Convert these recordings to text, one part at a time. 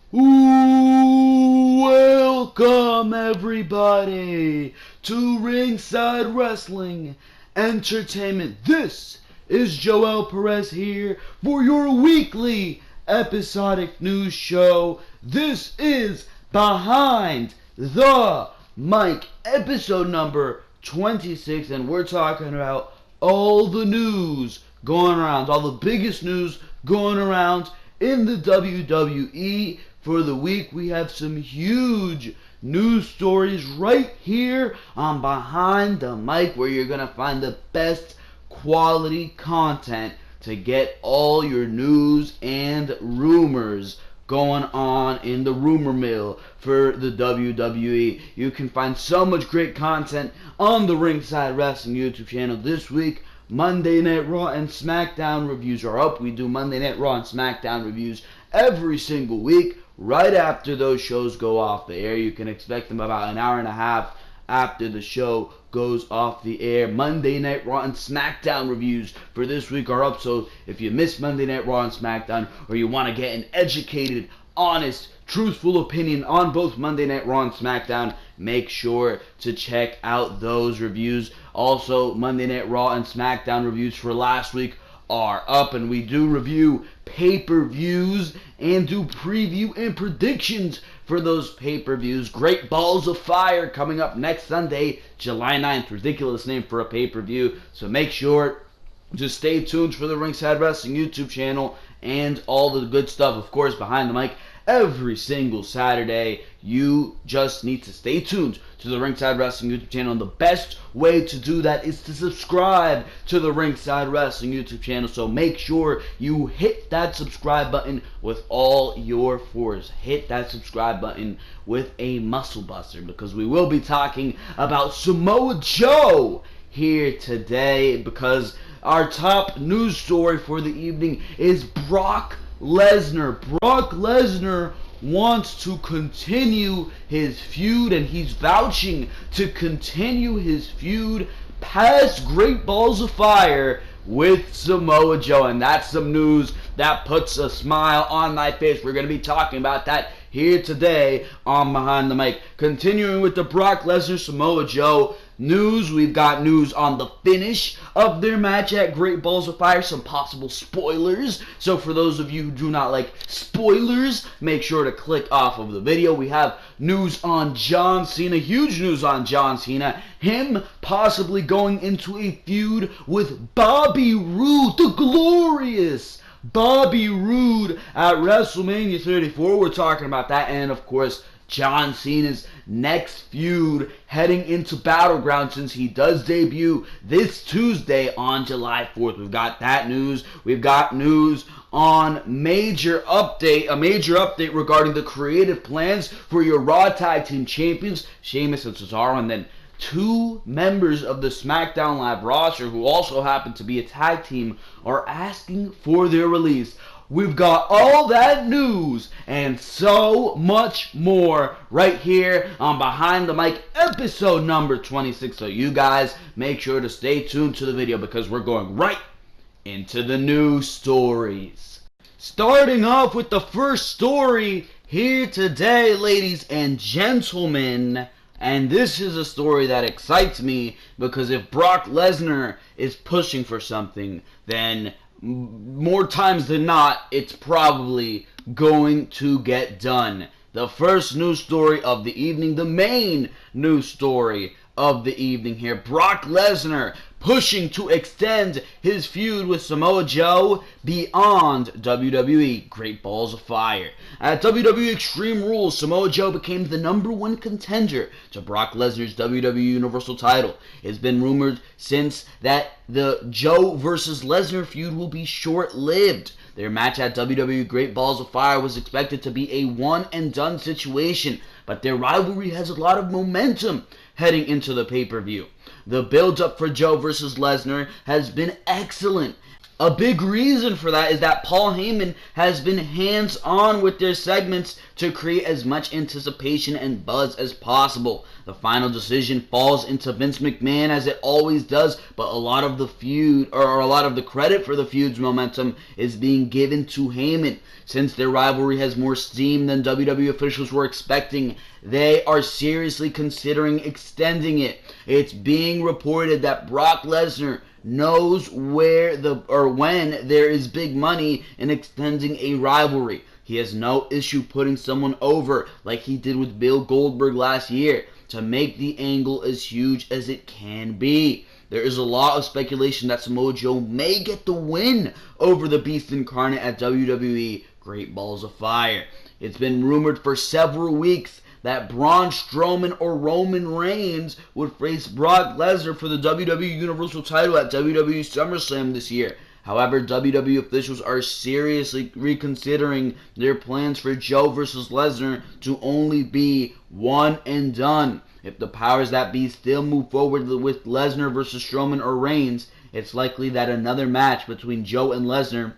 Welcome everybody to Ringside Wrestling Entertainment. This is Joel Perez here for your weekly episodic news show. This is Behind the Mic, episode number 26, and we're talking about all the news going around, all the biggest news going around in the WWE. For the week, we have some huge news stories right here on Behind the Mic, where you're going to find the best quality content to get all your news and rumors going on in the rumor mill for the WWE. You can find so much great content on the Ringside Wrestling YouTube channel this week. Monday Night Raw and Smackdown reviews are up. We do Monday Night Raw and Smackdown reviews every single week. Right after those shows go off the air, you can expect them about an hour and a half after the show goes off the air. Monday Night Raw and Smackdown reviews for this week are up, so if you missed Monday Night Raw and Smackdown, or you want to get an educated, honest, truthful opinion on both Monday Night Raw and Smackdown, make sure to check out those reviews. Also, Monday Night Raw and Smackdown reviews for last week are up, and we do review pay-per-views and do preview and predictions for those pay-per-views. Great Balls of Fire coming up next Sunday, July 9th. Ridiculous name for a pay-per-view, so make sure to stay tuned for the Ringside Wrestling YouTube channel and all the good stuff, of course, Behind the Mic every single Saturday. You just need to stay tuned to the Ringside Wrestling YouTube channel, and the best way to do that is to subscribe to the Ringside Wrestling YouTube channel. So make sure you hit that subscribe button with all your force. Hit that subscribe button with a muscle buster, because we will be talking about Samoa Joe here today, because our top news story for the evening is Brock Lesnar. Brock Lesnar wants to continue his feud, and he's vouching to continue his feud past Great Balls of Fire with Samoa Joe, and that's some news that puts a smile on my face. We're going to be talking about that here today on Behind the Mic. Continuing with the Brock Lesnar Samoa Joe news, we've got news on the finish of their match at Great Balls of Fire, some possible spoilers. So for those of you who do not like spoilers, make sure to click off of the video. We have news on John Cena, huge news on John Cena, him possibly going into a feud with Bobby Roode, the glorious Bobby Roode at WrestleMania 34. We're talking about that, and of course John Cena's next feud heading into Battleground, since he does debut this Tuesday on July 4th. We've got that news. We've got news on a major update regarding the creative plans for your Raw Tag Team Champions, Sheamus and Cesaro, and then two members of the Smackdown Live roster, who also happen to be a tag team, are asking for their release. We've got all that news and so much more right here on Behind the Mic, episode number 26. So you guys make sure to stay tuned to the video, because we're going right into the news stories. Starting off with the first story here today, ladies and gentlemen. And this is a story that excites me, because if Brock Lesnar is pushing for something, then more times than not, it's probably going to get done. The first news story of the evening, the main news story of the evening here, Brock Lesnar pushing to extend his feud with Samoa Joe beyond WWE Great Balls of Fire. At WWE Extreme Rules, Samoa Joe became the #1 contender to Brock Lesnar's WWE Universal title. It's been rumored since that the Joe versus Lesnar feud will be short-lived. Their match at WWE Great Balls of Fire was expected to be a one-and-done situation, but their rivalry has a lot of momentum heading into the pay-per-view. The build-up for Joe versus Lesnar has been excellent, A big reason for that is that Paul Heyman has been hands-on with their segments to create as much anticipation and buzz as possible. The final decision falls into Vince McMahon as it always does, but a lot of the feud, or a lot of the credit for the feud's momentum is being given to Heyman. Since their rivalry has more steam than WWE officials were expecting, they are seriously considering extending it. It's being reported that Brock Lesnar knows when there is big money in extending a rivalry. He has no issue putting someone over like he did with Bill Goldberg last year to make the angle as huge as it can be. There is a lot of speculation that Samoa Joe may get the win over the Beast Incarnate at WWE Great Balls of Fire. It's been rumored for several weeks that Braun Strowman or Roman Reigns would face Brock Lesnar for the WWE Universal title at WWE SummerSlam this year. However, WWE officials are seriously reconsidering their plans for Joe versus Lesnar to only be one and done. If the powers that be still move forward with Lesnar versus Strowman or Reigns, it's likely that another match between Joe and Lesnar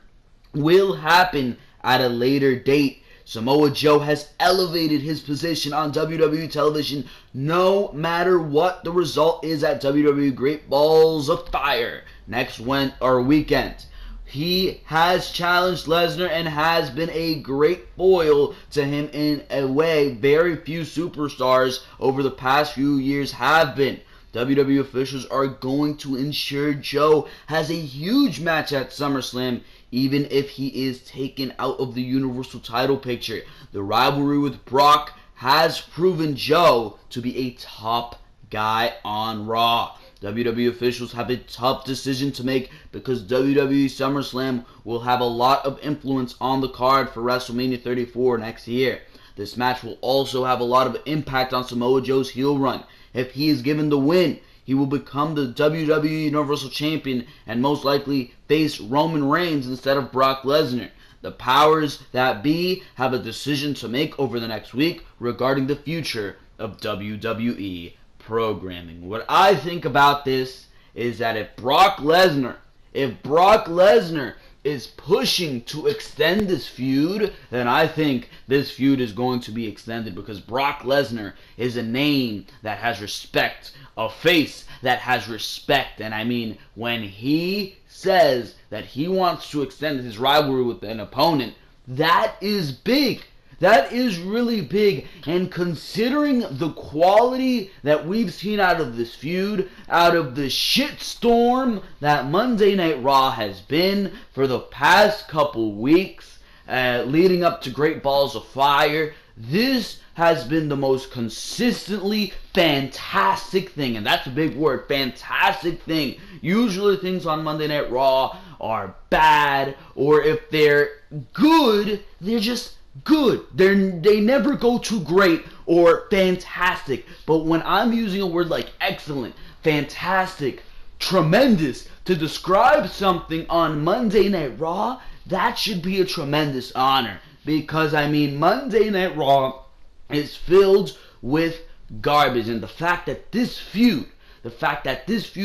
will happen at a later date. Samoa Joe has elevated his position on WWE television no matter what the result is at WWE Great Balls of Fire next weekend. He has challenged Lesnar and has been a great foil to him in a way very few superstars over the past few years have been. WWE officials are going to ensure Joe has a huge match at SummerSlam, even if he is taken out of the Universal title picture. The rivalry with Brock has proven Joe to be a top guy on Raw. WWE officials have a tough decision to make because WWE SummerSlam will have a lot of influence on the card for WrestleMania 34 next year. This match will also have a lot of impact on Samoa Joe's heel run. If he is given the win, he will become the WWE Universal Champion and most likely face Roman Reigns instead of Brock Lesnar. The powers that be have a decision to make over the next week regarding the future of WWE programming. What I think about this is that if Brock Lesnar is pushing to extend this feud, then I think this feud is going to be extended because Brock Lesnar is a name that has respect, a face that has respect. And I mean, when he says that he wants to extend his rivalry with an opponent, that is big. That is really big, and considering the quality that we've seen out of this feud, out of the shitstorm that Monday Night Raw has been for the past couple weeks, leading up to Great Balls of Fire, this has been the most consistently fantastic thing, and that's a big word, fantastic thing. Usually things on Monday Night Raw are bad, or if they're good, they're just good. They never go too great or fantastic. But when I'm using a word like excellent, fantastic, tremendous to describe something on Monday Night Raw, that should be a tremendous honor. Because, I mean, Monday Night Raw is filled with garbage. And the fact that this feud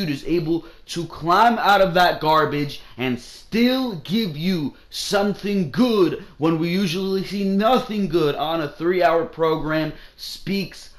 is able to climb out of that garbage and still give you something good when we usually see nothing good on a 3-hour program speaks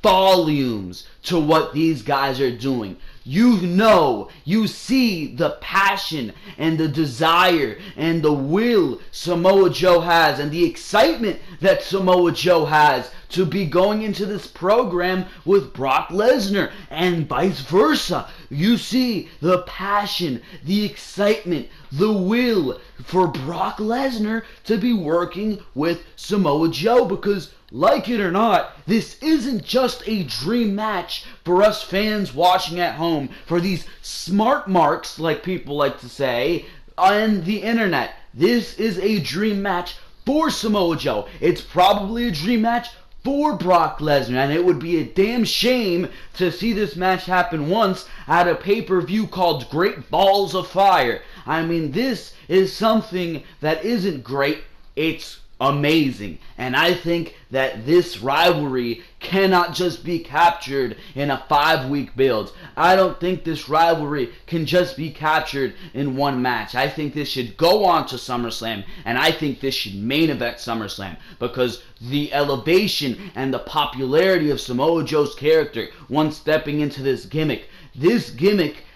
volumes to what these guys are doing. You see the passion and the desire and the will Samoa Joe has and the excitement that Samoa Joe has to be going into this program with Brock Lesnar and vice versa. You see the passion, the excitement, the will for Brock Lesnar to be working with Samoa Joe because, like it or not, this isn't just a dream match for us fans watching at home, for these smart marks, like people like to say, on the internet. This is a dream match for Samoa Joe. It's probably a dream match for Brock Lesnar, and it would be a damn shame to see this match happen once at a pay-per-view called Great Balls of Fire. I mean, this is something that isn't great. It's amazing. And I think that this rivalry cannot just be captured in a 5-week build. I don't think this rivalry can just be captured in one match. I think this should go on to SummerSlam, and I think this should main event SummerSlam, because the elevation and the popularity of Samoa Joe's character once stepping into this gimmick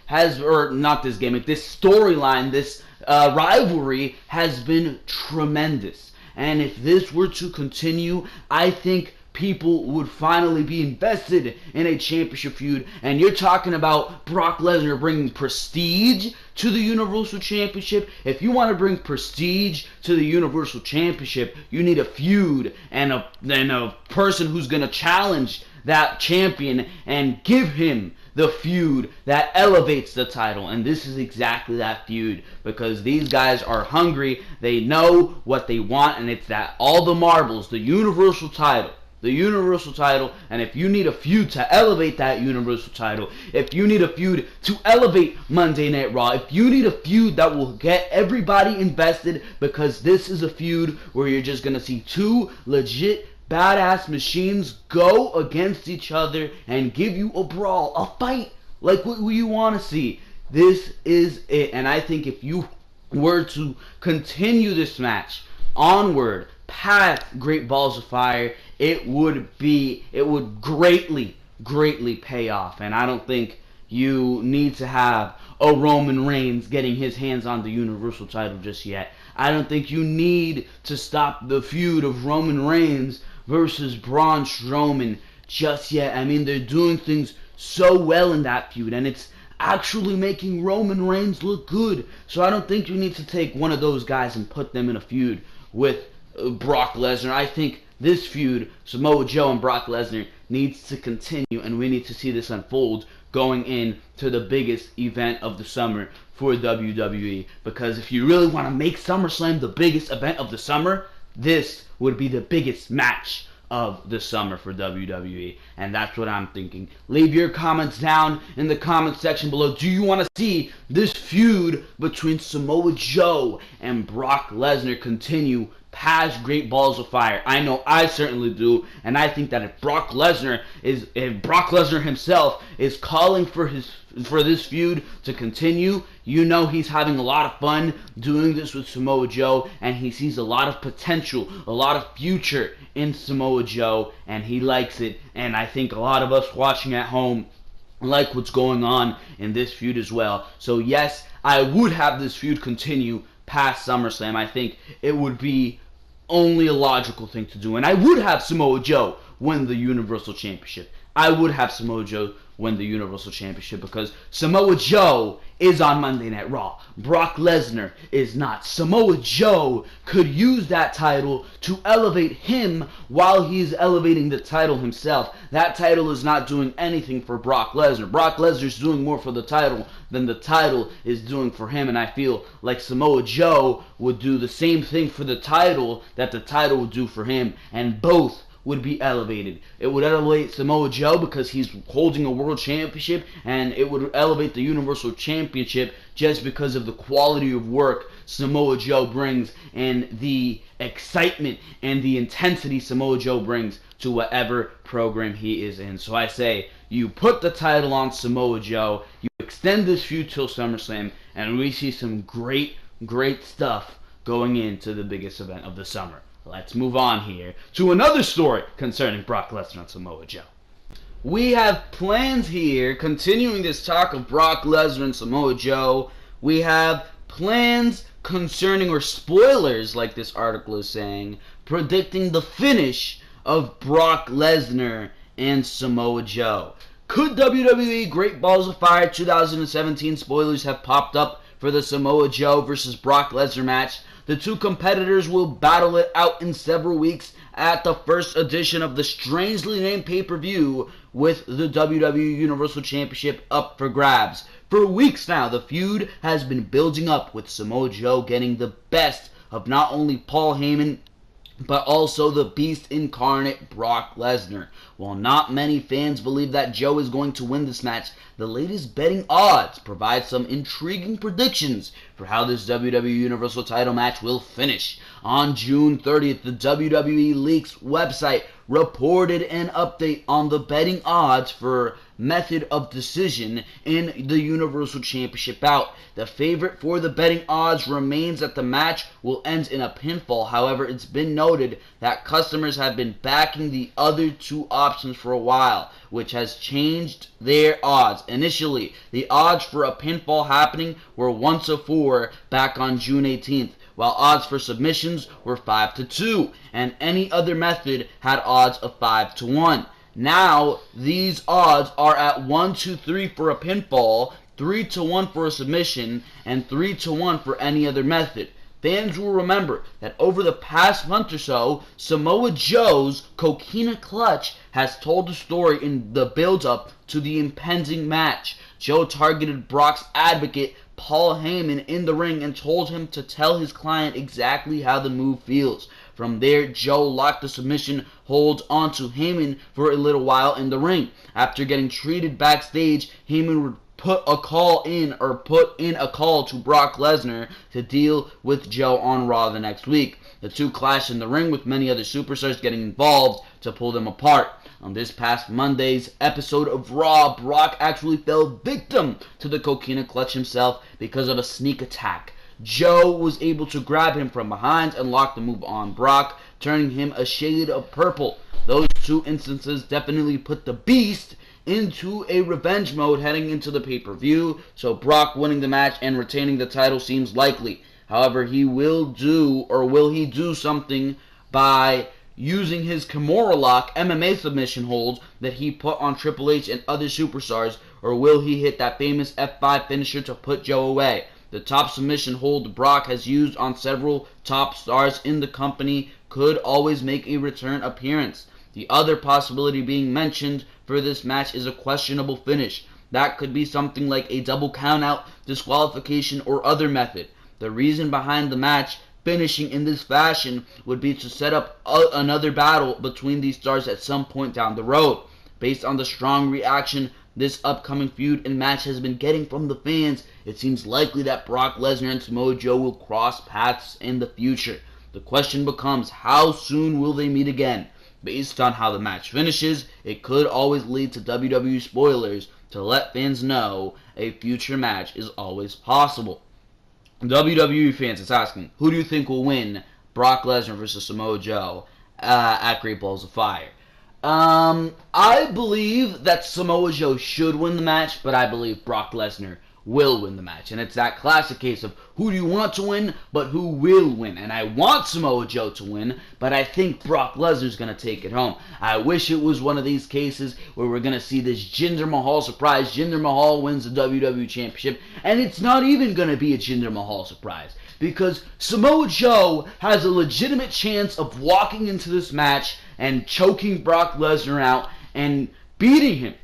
has, or not this gimmick, this storyline, this rivalry has been tremendous. And if this were to continue, I think people would finally be invested in a championship feud. And you're talking about Brock Lesnar bringing prestige to the Universal Championship. If you want to bring prestige to the Universal Championship, you need a feud and a person who's going to challenge that champion and give him the feud that elevates the title. And this is exactly that feud, because these guys are hungry. They know what they want, and it's that all the marbles, the Universal title. And if you need a feud to elevate that Universal title, if you need a feud to elevate Monday Night Raw, if you need a feud that will get everybody invested, because this is a feud where you're just going to see two legit badass machines go against each other and give you a brawl, a fight, like what you want to see. This is it. And I think if you were to continue this match onward past Great Balls of Fire, it would greatly pay off. And I don't think you need to have a Roman Reigns getting his hands on the Universal title just yet. I don't think you need to stop the feud of Roman Reigns versus Braun Strowman just yet. I mean, they're doing things so well in that feud, and it's actually making Roman Reigns look good. So I don't think you need to take one of those guys and put them in a feud with Brock Lesnar. I think this feud, Samoa Joe and Brock Lesnar, needs to continue, and we need to see this unfold going into the biggest event of the summer for WWE. Because if you really want to make SummerSlam the biggest event of the summer, this would be the biggest match of the summer for WWE. And that's what I'm thinking. Leave your comments down in the comment section below. Do you want to see this feud between Samoa Joe and Brock Lesnar continue past Great Balls of Fire? I know I certainly do, and I think that if Brock Lesnar himself is calling for this feud to continue, you know he's having a lot of fun doing this with Samoa Joe, and he sees a lot of potential, a lot of future in Samoa Joe, and he likes it. And I think a lot of us watching at home like what's going on in this feud as well. So yes, I would have this feud continue past SummerSlam. I think it would be only a logical thing to do. And I would have Samoa Joe win the Universal Championship. I would have Samoa Joe win the Universal Championship, because Samoa Joe is on Monday Night Raw. Brock Lesnar is not. Samoa Joe could use that title to elevate him while he's elevating the title himself. That title is not doing anything for Brock Lesnar. Brock Lesnar's doing more for the title than the title is doing for him, and I feel like Samoa Joe would do the same thing for the title that the title would do for him, and both would be elevated. It would elevate Samoa Joe because he's holding a world championship, and it would elevate the Universal Championship just because of the quality of work Samoa Joe brings and the excitement and the intensity Samoa Joe brings to whatever program he is in. So I say, you put the title on Samoa Joe, you extend this feud till SummerSlam, and we see some great stuff going into the biggest event of the summer. Let's move on here to another story concerning Brock Lesnar and Samoa Joe. We have plans here, continuing this talk of Brock Lesnar and Samoa Joe. We have plans concerning, or spoilers like this article is saying, predicting the finish of Brock Lesnar and Samoa Joe. Could WWE Great Balls of Fire 2017 spoilers have popped up for the Samoa Joe versus Brock Lesnar match? The two competitors will battle it out in several weeks at the first edition of the strangely named pay-per-view, with the WWE Universal Championship up for grabs. For weeks now, the feud has been building up, with Samoa Joe getting the best of not only Paul Heyman but also the Beast incarnate, Brock Lesnar. While not many fans believe that Joe is going to win this match, the latest betting odds provide some intriguing predictions for how this WWE Universal title match will finish. On June 30th, the WWE Leaks website reported an update on the betting odds for method of decision in the Universal Championship bout. The favorite for the betting odds remains that the match will end in a pinfall. However, it's been noted that customers have been backing the other two options for a while, which has changed their odds. Initially, the odds for a pinfall happening were 1-4 back on June 18th, while odds for submissions were 5-2, and any other method had odds of 5-1. Now, these odds are at 1-3 for a pinfall, 3-1 for a submission, and 3-1 for any other method. Fans will remember that over the past month or so, Samoa Joe's COQUINA clutch has told the story in the build-up to the impending match. Joe targeted Brock's advocate, Paul Heyman, in the ring and told him to tell his client exactly how the move feels. From there, Joe locked the submission hold onto Heyman for a little while in the ring. After getting treated backstage, Heyman would put in a call to Brock Lesnar to deal with Joe on Raw the next week. The two clashed in the ring, with many other superstars getting involved to pull them apart. On this past Monday's episode of Raw, Brock actually fell victim to the COQUINA clutch himself because of a sneak attack. Joe was able to grab him from behind and lock the move on Brock, turning him a shade of purple. Those two instances definitely put the Beast into a revenge mode heading into the pay-per-view, so Brock winning the match and retaining the title seems likely. However, will he do something by using his Kimura lock MMA submission hold that he put on Triple H and other superstars, or will he hit that famous F5 finisher to put Joe away? The top submission hold Brock has used on several top stars in the company could always make a return appearance. The other possibility being mentioned for this match is a questionable finish. That could be something like a double countout, disqualification, or other method. The reason behind the match finishing in this fashion would be to set up another battle between these stars at some point down the road. Based on the strong reaction this upcoming feud and match has been getting from the fans, it seems likely that Brock Lesnar and Samoa Joe will cross paths in the future. The question becomes, how soon will they meet again? Based on how the match finishes, it could always lead to WWE spoilers to let fans know a future match is always possible. WWE fans is asking, who do you think will win Brock Lesnar versus Samoa Joe at Great Balls of Fire? I believe that Samoa Joe should win the match, but I believe Brock Lesnar will win the match. And it's that classic case of who do you want to win, but who will win. And I want Samoa Joe to win, but I think Brock Lesnar's going to take it home. I wish it was one of these cases where we're going to see this Jinder Mahal surprise. Jinder Mahal wins the WWE Championship, and it's not even going to be a Jinder Mahal surprise, because Samoa Joe has a legitimate chance of walking into this match and choking Brock Lesnar out and beating him.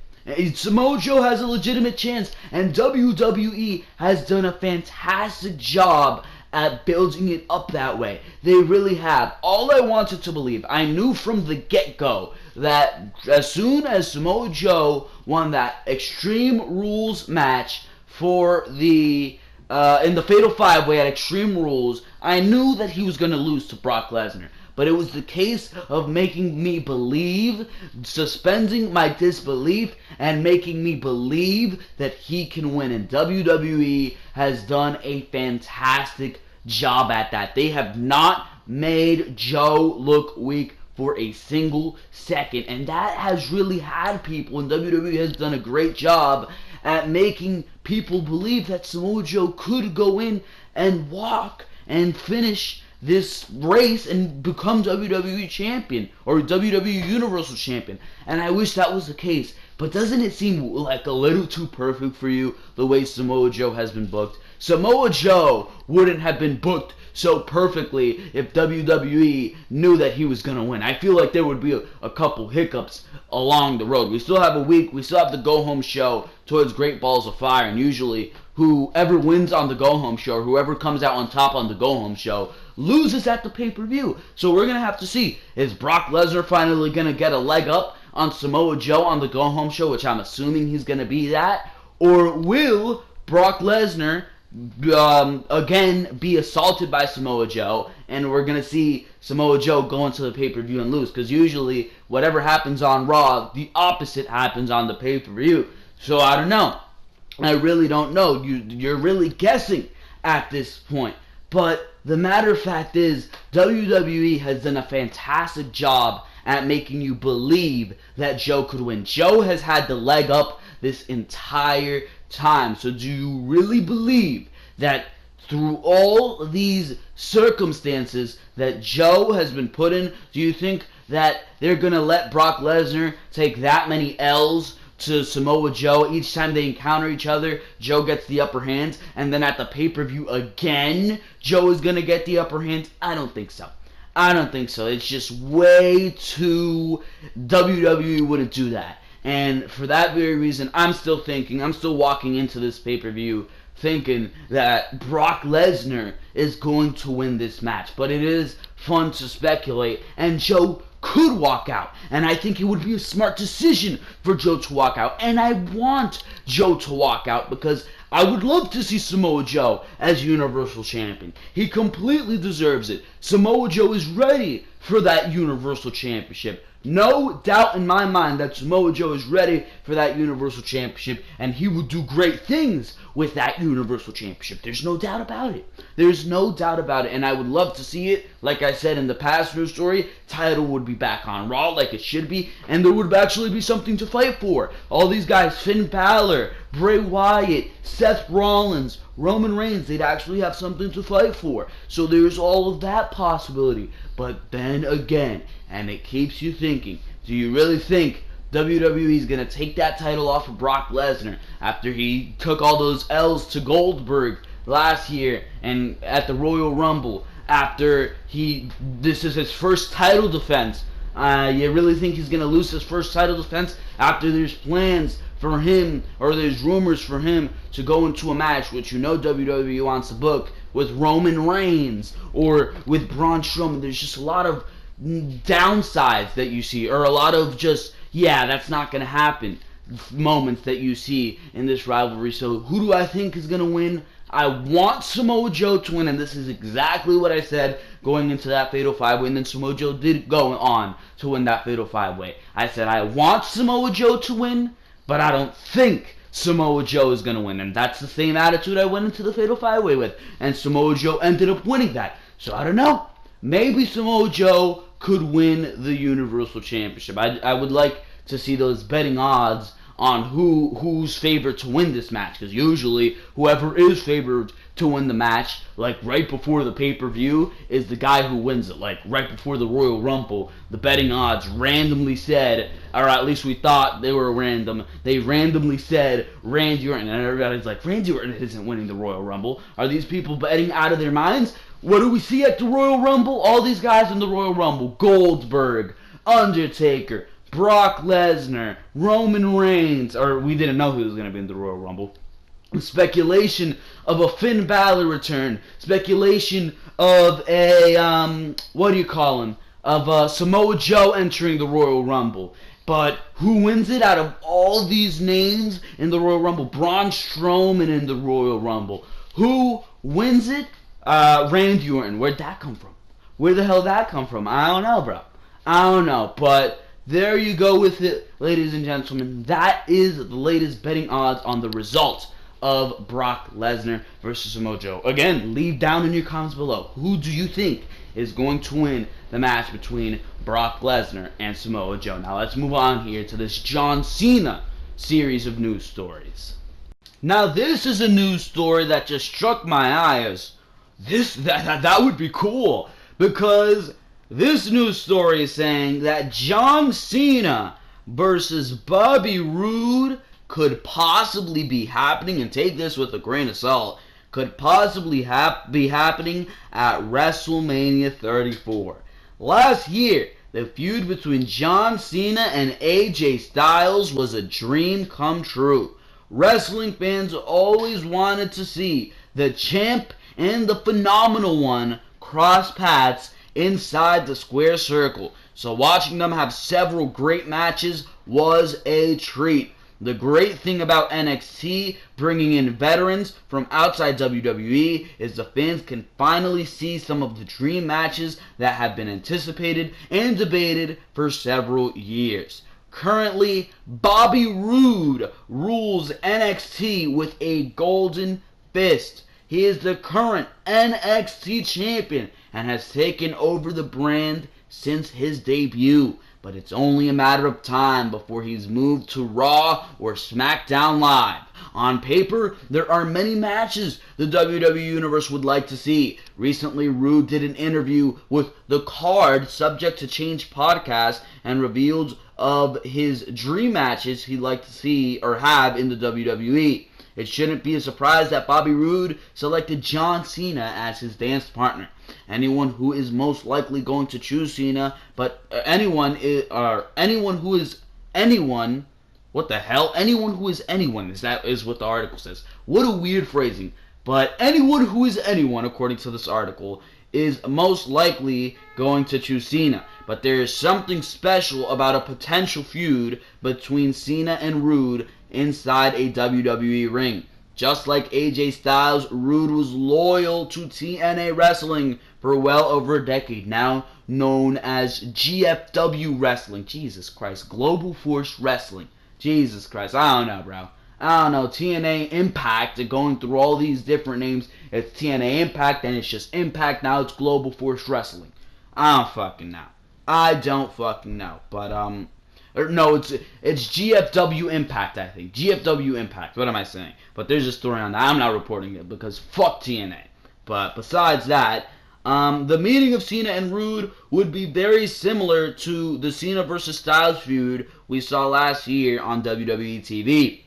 Samoa Joe has a legitimate chance, and WWE has done a fantastic job at building it up that way. They really have. All I wanted to believe, I knew from the get-go that as soon as Samoa Joe won that Extreme Rules match for the in the Fatal 5-Way at Extreme Rules, I knew that he was going to lose to Brock Lesnar. But it was the case of making me believe, suspending my disbelief, and making me believe that he can win. And WWE has done a fantastic job at that. They have not made Joe look weak for a single second. And that has really had people, and WWE has done a great job at making people believe that Samoa Joe could go in and walk and finish this race and become WWE Champion or WWE Universal Champion. And I wish that was the case. But doesn't it seem like a little too perfect for you the way Samoa Joe has been booked? Samoa Joe wouldn't have been booked so perfectly if WWE knew that he was going to win. I feel like there would be a couple hiccups along the road. We still have a week. We still have the go-home show towards Great Balls of Fire. And usually whoever wins on the go-home show, or whoever comes out on top on the go-home show, loses at the pay-per-view. So we're going to have to see, is Brock Lesnar finally going to get a leg up on Samoa Joe on the go-home show, which I'm assuming he's going to be that, or will Brock Lesnar again be assaulted by Samoa Joe, and we're going to see Samoa Joe go into the pay-per-view and lose, because usually whatever happens on Raw, the opposite happens on the pay-per-view. So I don't know. I really don't know. You're really guessing at this point. But the matter of fact is, WWE has done a fantastic job at making you believe that Joe could win. Joe has had the leg up this entire time. So do you really believe that through all these circumstances that Joe has been put in, do you think that they're going to let Brock Lesnar take that many L's to Samoa Joe? Each time they encounter each other, Joe gets the upper hand, and then at the pay-per-view again, Joe is going to get the upper hand? I don't think so. I don't think so. It's just way too... WWE wouldn't do that. And for that very reason, I'm still walking into this pay-per-view thinking that Brock Lesnar is going to win this match. But it is fun to speculate, and Joe could walk out, and I think it would be a smart decision for Joe to walk out, and I want Joe to walk out because I would love to see Samoa Joe as Universal Champion. He completely deserves it. Samoa Joe is ready for that Universal Championship. No doubt in my mind that Samoa Joe is ready for that Universal Championship, and he will do great things with that Universal Championship. There's no doubt about it. There's no doubt about it, and I would love to see it. Like I said in the past news story, title would be back on Raw like it should be, and there would actually be something to fight for. All these guys, Finn Balor, Bray Wyatt, Seth Rollins, Roman Reigns, they'd actually have something to fight for. So there's all of that possibility. But then again, and it keeps you thinking, do you really think WWE is going to take that title off of Brock Lesnar after he took all those L's to Goldberg last year and at the Royal Rumble, after this is his first title defense? You really think he's going to lose his first title defense after there's plans for him, or there's rumors for him to go into a match, which you know WWE wants to book, with Roman Reigns or with Braun Strowman? There's just a lot of downsides that you see, or a lot of just, yeah, that's not going to happen moments that you see in this rivalry. So who do I think is going to win? I want Samoa Joe to win, and this is exactly what I said going into that Fatal 5-Way, and then Samoa Joe did go on to win that Fatal 5-Way. I said I want Samoa Joe to win, but I don't think Samoa Joe is going to win, and that's the same attitude I went into the Fatal 5-Way with, and Samoa Joe ended up winning that. So I don't know. Maybe Samoa Joe could win the Universal Championship. I would like to see those betting odds on who's favored to win this match, because usually whoever is favored to win the match, like right before the pay-per-view, is the guy who wins it. Like right before the Royal Rumble, the betting odds randomly said, or at least we thought they were random, they randomly said Randy Orton, and everybody's like, Randy Orton isn't winning the Royal Rumble. Are these people betting out of their minds? What do we see at the Royal Rumble? All these guys in the Royal Rumble: Goldberg, Undertaker, Brock Lesnar, Roman Reigns, or we didn't know who was going to be in the Royal Rumble. Speculation of a Finn Balor return. Speculation of a, of Samoa Joe entering the Royal Rumble. But who wins it out of all these names in the Royal Rumble? Braun Strowman in the Royal Rumble. Who wins it? Randy Orton. Where'd that come from? Where the hell did that come from? I don't know, bro. I don't know, but there you go with it, ladies and gentlemen. That is the latest betting odds on the result of Brock Lesnar versus Samoa Joe. Again, leave down in your comments below, who do you think is going to win the match between Brock Lesnar and Samoa Joe? Now let's move on here to this John Cena series of news stories. Now this is a news story that just struck my eye as that would be cool, because this news story is saying that John Cena versus Bobby Roode could possibly be happening, and take this with a grain of salt, could possibly be happening at WrestleMania 34. Last year, the feud between John Cena and AJ Styles was a dream come true. Wrestling fans always wanted to see the champ and the phenomenal one cross paths inside the square circle. So watching them have several great matches was a treat. The great thing about NXT bringing in veterans from outside WWE is the fans can finally see some of the dream matches that have been anticipated and debated for several years. Currently, Bobby Roode rules NXT with a golden fist. He is the current NXT champion and has taken over the brand since his debut. But it's only a matter of time before he's moved to Raw or Smackdown Live. On paper, there are many matches the WWE Universe would like to see. Recently, Roode did an interview with The Card, Subject to Change podcast, and revealed of his dream matches he'd like to see or have in the WWE. It shouldn't be a surprise that Bobby Roode selected John Cena as his dance partner. Anyone who is most likely going to choose Cena, but anyone who is anyone, what the hell? Anyone who is anyone is what the article says. What a weird phrasing. But anyone who is anyone, according to this article, is most likely going to choose Cena. But there is something special about a potential feud between Cena and Roode inside a WWE ring. Just like AJ Styles, Roode was loyal to TNA Wrestling for well over a decade, now known as GFW Wrestling. Jesus Christ, Global Force Wrestling. Jesus Christ, I don't know, bro. I don't know, TNA Impact, going through all these different names. It's TNA Impact, then it's just Impact, now it's Global Force Wrestling. I don't fucking know. But, no, it's GFW Impact, I think. GFW Impact, what am I saying? But they're just throwing on that. I'm not reporting it because fuck TNA. But besides that, the meeting of Cena and Roode would be very similar to the Cena versus Styles feud we saw last year on WWE TV.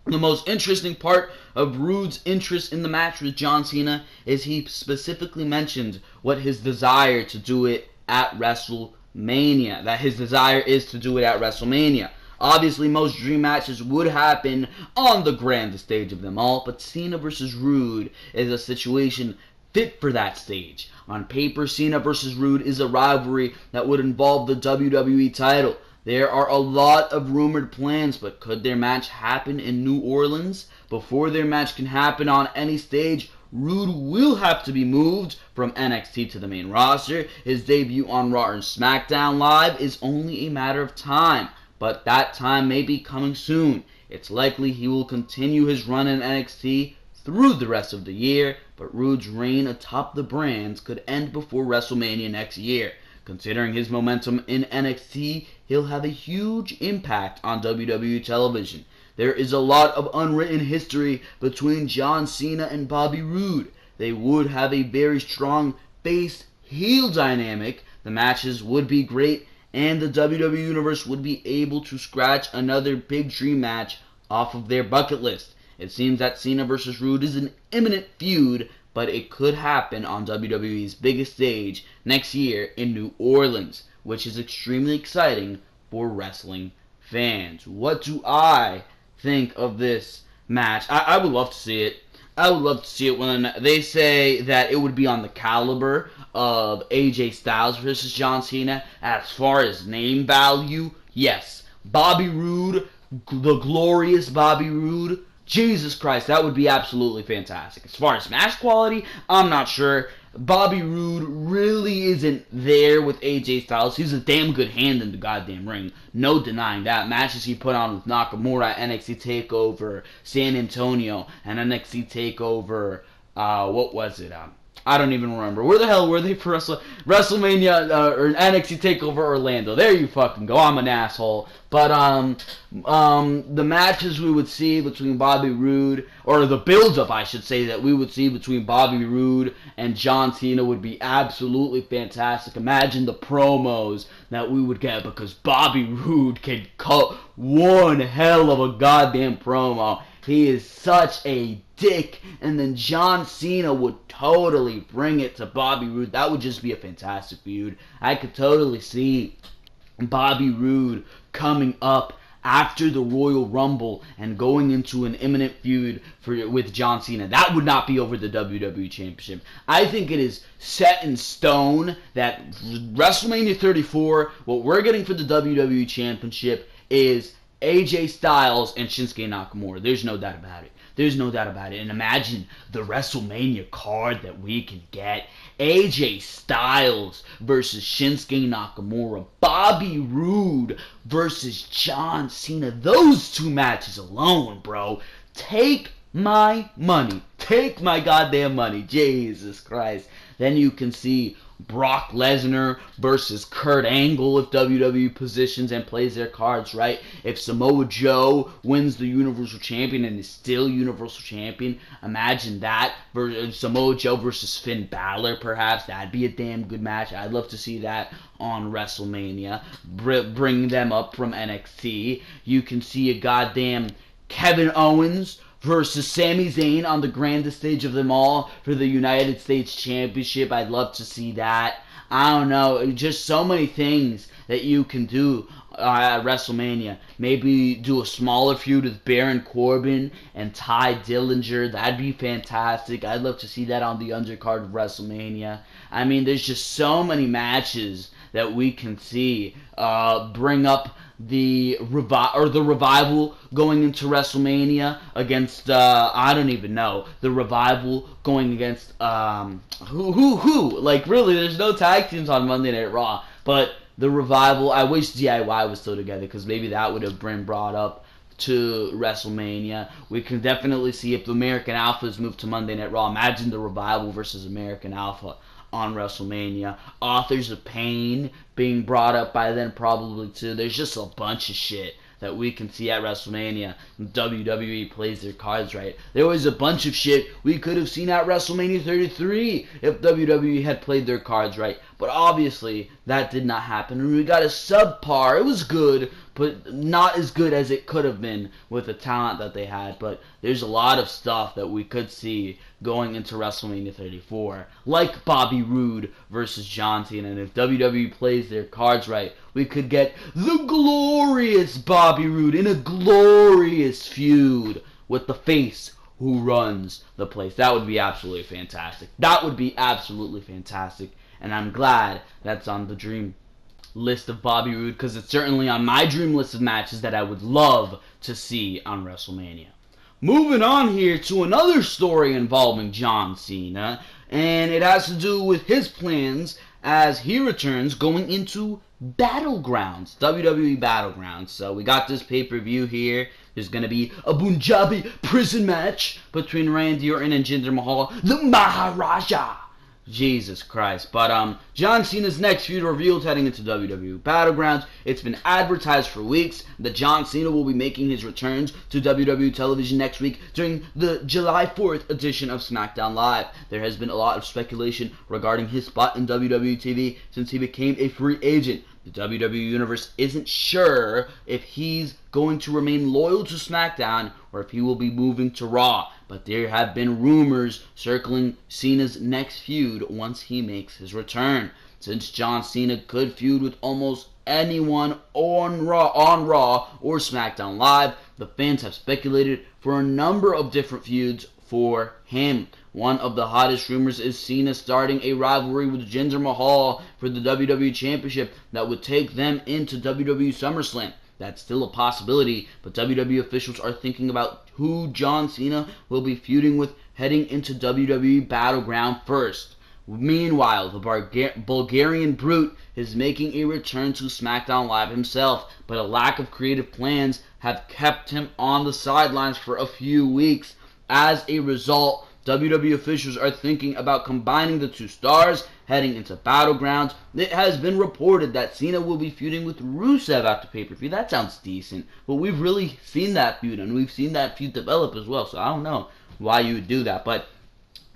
The most interesting part of Roode's interest in the match with John Cena is he specifically mentioned what his desire to do it at WrestleMania. That his desire is to do it at WrestleMania. Obviously, most dream matches would happen on the grandest stage of them all, but Cena versus Roode is a situation fit for that stage. On paper, Cena versus Roode is a rivalry that would involve the WWE title. There are a lot of rumored plans, but could their match happen in New Orleans? Before their match can happen on any stage, Roode will have to be moved from NXT to the main roster. His debut on Raw and SmackDown Live is only a matter of time, but that time may be coming soon. It's likely he will continue his run in NXT through the rest of the year, but Roode's reign atop the brands could end before WrestleMania next year. Considering his momentum in NXT, he'll have a huge impact on WWE television. There is a lot of unwritten history between John Cena and Bobby Roode. They would have a very strong face-heel dynamic. The matches would be great, and the WWE Universe would be able to scratch another big dream match off of their bucket list. It seems that Cena vs. Roode is an imminent feud, but it could happen on WWE's biggest stage next year in New Orleans, which is extremely exciting for wrestling fans. What do I think of this match? I would love to see it. I would love to see it when they say that it would be on the caliber of AJ Styles versus John Cena. As far as name value, yes. Bobby Roode, the glorious Bobby Roode, Jesus Christ, that would be absolutely fantastic. As far as match quality, I'm not sure. Bobby Roode really isn't there with AJ Styles. He's a damn good hand in the goddamn ring. No denying that. Matches he put on with Nakamura, NXT TakeOver San Antonio, and NXT TakeOver, what was it? I don't even remember. Where the hell were they for WrestleMania or NXT TakeOver Orlando? There you fucking go. I'm an asshole. But the matches we would see between Bobby Roode, or the build-up, I should say, that we would see between Bobby Roode and John Cena would be absolutely fantastic. Imagine the promos that we would get, because Bobby Roode can cut one hell of a goddamn promo. He is such a dick, and then John Cena would totally bring it to Bobby Roode. That would just be a fantastic feud. I could totally see Bobby Roode coming up after the Royal Rumble and going into an imminent feud with John Cena. That would not be over the WWE Championship. I think it is set in stone that WrestleMania 34, what we're getting for the WWE Championship is AJ Styles and Shinsuke Nakamura. There's no doubt about it. There's no doubt about it. And imagine the WrestleMania card that we can get. AJ Styles versus Shinsuke Nakamura. Bobby Roode versus John Cena. Those two matches alone, bro. Take my money. Take my goddamn money. Jesus Christ. Then you can see Brock Lesnar versus Kurt Angle if WWE positions and plays their cards right. If Samoa Joe wins the Universal Champion and is still Universal Champion, imagine that. Samoa Joe versus Finn Balor, perhaps. That'd be a damn good match. I'd love to see that on WrestleMania. Bring them up from NXT. You can see a goddamn Kevin Owens versus Sami Zayn on the grandest stage of them all for the United States Championship. I'd love to see that. I don't know, just so many things that you can do at WrestleMania. Maybe do a smaller feud with Baron Corbin and Ty Dillinger. That'd be fantastic. I'd love to see that on the undercard of WrestleMania. I mean, there's just so many matches that we can see. Bring up the Revival going into WrestleMania against I don't even know, the Revival going against who like, really, there's no tag teams on Monday Night Raw, but the Revival. I wish DIY was still together, because maybe that would have been brought up to WrestleMania. We can definitely see if the American Alpha is moved to Monday Night Raw. Imagine the Revival versus American Alpha on WrestleMania. Authors of Pain being brought up by then, probably too. There's just a bunch of shit that we can see at WrestleMania. WWE plays their cards right. There was a bunch of shit we could have seen at WrestleMania 33 if WWE had played their cards right. But obviously, that did not happen. And we got a subpar. It was good, but not as good as it could have been with the talent that they had. But there's a lot of stuff that we could see going into WrestleMania 34, like Bobby Roode versus John Cena. And if WWE plays their cards right, we could get the glorious Bobby Roode in a glorious feud with the face who runs the place. That would be absolutely fantastic. That would be absolutely fantastic. And I'm glad that's on the dream list of Bobby Roode, because it's certainly on my dream list of matches that I would love to see on WrestleMania. Moving on here to another story involving John Cena, and it has to do with his plans as he returns going into Battlegrounds, WWE Battlegrounds. So we got this pay-per-view here. There's going to be a Punjabi prison match between Randy Orton and Jinder Mahal, the Maharaja. Jesus Christ. But John Cena's next feud revealed heading into WWE Battlegrounds. It's been advertised for weeks that John Cena will be making his returns to WWE television next week during the July 4th edition of Smackdown Live. There has been a lot of speculation regarding his spot in WWE TV since he became a free agent. The WWE Universe isn't sure if he's going to remain loyal to SmackDown or if he will be moving to Raw. But there have been rumors circling Cena's next feud once he makes his return. Since John Cena could feud with almost anyone on Raw or SmackDown Live, the fans have speculated for a number of different feuds for him. One of the hottest rumors is Cena starting a rivalry with Jinder Mahal for the WWE Championship that would take them into WWE SummerSlam. That's still a possibility, but WWE officials are thinking about who John Cena will be feuding with heading into WWE Battleground first. Meanwhile, the Bulgarian Brute is making a return to SmackDown Live himself, but a lack of creative plans have kept him on the sidelines for a few weeks. As a result, WWE officials are thinking about combining the two stars heading into Battlegrounds. It has been reported that Cena will be feuding with Rusev after pay-per-view. That sounds decent, but we've really seen that feud, and we've seen that feud develop as well, so I don't know why you would do that. But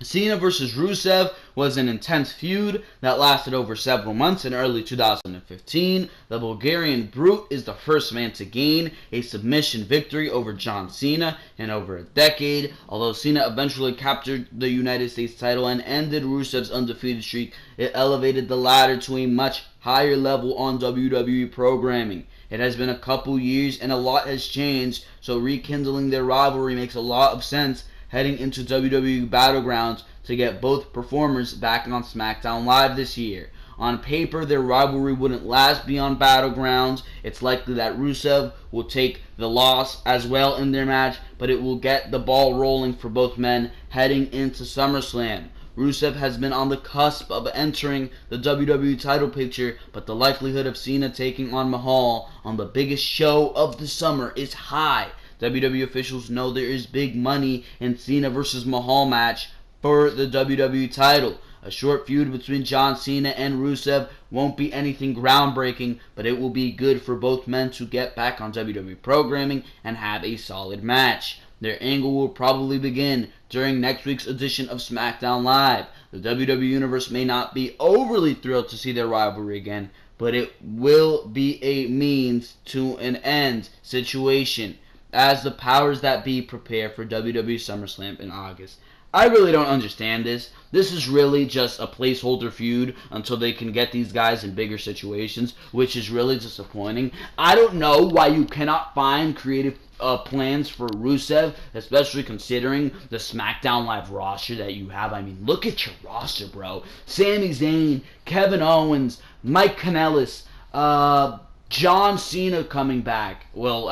Cena versus Rusev was an intense feud that lasted over several months in early 2015. The Bulgarian Brute is the first man to gain a submission victory over John Cena in over a decade. Although Cena eventually captured the United States title and ended Rusev's undefeated streak, it elevated the latter to a much higher level on WWE programming. It has been a couple years and a lot has changed, so rekindling their rivalry makes a lot of sense heading into WWE Battlegrounds to get both performers back on Smackdown Live this year. On paper, their rivalry wouldn't last beyond Battlegrounds. It's likely that Rusev will take the loss as well in their match, but it will get the ball rolling for both men heading into SummerSlam. Rusev has been on the cusp of entering the WWE title picture, but the likelihood of Cena taking on Mahal on the biggest show of the summer is high. WWE officials know there is big money in Cena versus Mahal match for the WWE title. A short feud between John Cena and Rusev won't be anything groundbreaking, but it will be good for both men to get back on WWE programming and have a solid match. Their angle will probably begin during next week's edition of SmackDown Live. The WWE Universe may not be overly thrilled to see their rivalry again, but it will be a means to an end situation as the powers that be prepare for WWE SummerSlam in August. I really don't understand this. This is really just a placeholder feud until they can get these guys in bigger situations, which is really disappointing. I don't know why you cannot find creative plans for Rusev, especially considering the SmackDown Live roster that you have. I mean, look at your roster, bro. Sami Zayn, Kevin Owens, Mike Kanellis, John Cena coming back. Well,